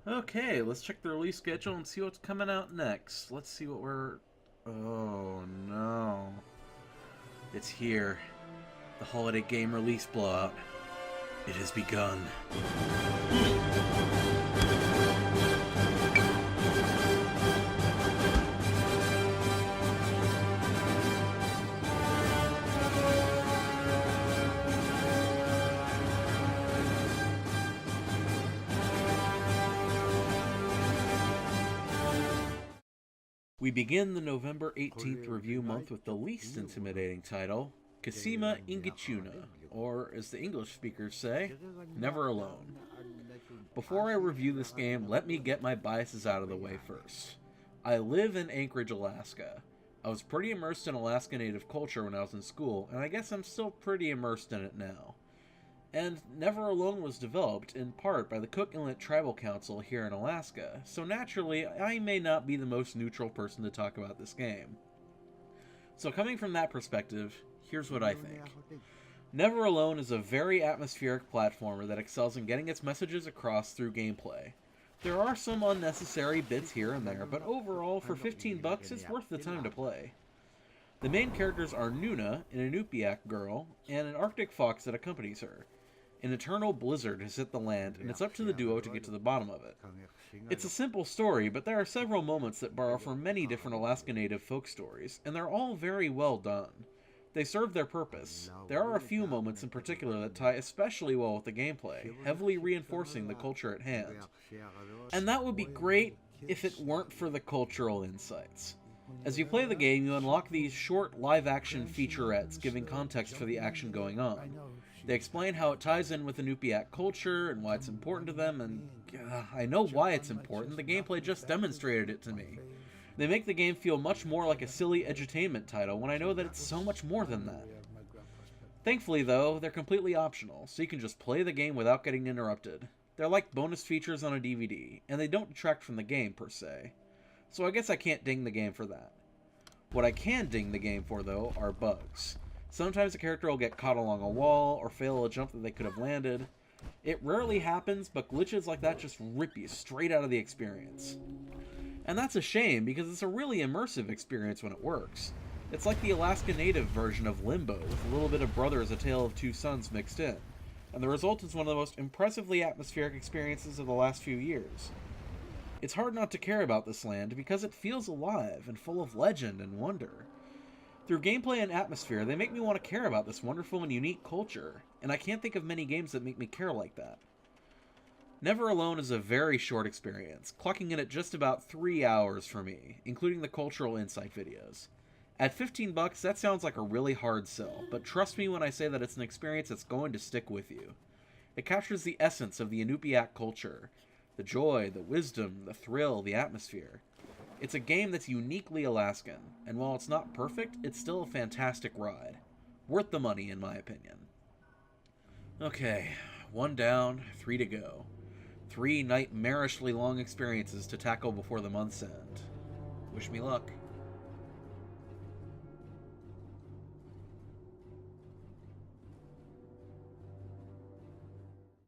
Okay, let's check the release schedule and see what's coming out next. Let's see what we're... Oh no. It's here. The holiday game release blowout. It has begun. We begin the November 18th review month with the least intimidating title, Kasima Ingechuna, or as the English speakers say, Never Alone. Before I review this game, let me get my biases out of the way first. I live in Anchorage, Alaska. I was pretty immersed in Alaska Native culture when I was in school, and I guess I'm still pretty immersed in it now. And Never Alone was developed, in part, by the Cook Inlet Tribal Council here in Alaska, so naturally, I may not be the most neutral person to talk about this game. So coming from that perspective, here's what I think. Never Alone is a very atmospheric platformer that excels in getting its messages across through gameplay. There are some unnecessary bits here and there, but overall, for $15, it's worth the time to play. The main characters are Nuna, an Inupiaq girl, and an Arctic fox that accompanies her. An eternal blizzard has hit the land, and it's up to the duo to get to the bottom of it. It's a simple story, but there are several moments that borrow from many different Alaska Native folk stories, and they're all very well done. They serve their purpose. There are a few moments in particular that tie especially well with the gameplay, heavily reinforcing the culture at hand. And that would be great if it weren't for the cultural insights. As you play the game, you unlock these short live-action featurettes giving context for the action going on. They explain how it ties in with Inupiaq culture and why it's important to them, and I know why it's important. The gameplay just demonstrated it to me. They make the game feel much more like a silly edutainment title when I know that it's so much more than that. Thankfully, though, they're completely optional, so you can just play the game without getting interrupted. They're like bonus features on a DVD, and they don't detract from the game, per se. So I guess I can't ding the game for that. What I can ding the game for, though, are bugs. Sometimes a character will get caught along a wall, or fail a jump that they could have landed. It rarely happens, but glitches like that just rip you straight out of the experience. And that's a shame, because it's a really immersive experience when it works. It's like the Alaska Native version of Limbo, with a little bit of Brother as a Tale of Two Sons mixed in. And the result is one of the most impressively atmospheric experiences of the last few years. It's hard not to care about this land, because it feels alive and full of legend and wonder. Through gameplay and atmosphere, they make me want to care about this wonderful and unique culture, and I can't think of many games that make me care like that. Never Alone is a very short experience, clocking in at just about 3 hours for me, including the cultural insight videos. At $15, that sounds like a really hard sell, but trust me when I say that it's an experience that's going to stick with you. It captures the essence of the Inupiaq culture, the joy, the wisdom, the thrill, the atmosphere. It's a game that's uniquely Alaskan, and while it's not perfect, it's still a fantastic ride. Worth the money, in my opinion. Okay, 1 down, 3 to go. 3 nightmarishly long experiences to tackle before the month's end. Wish me luck.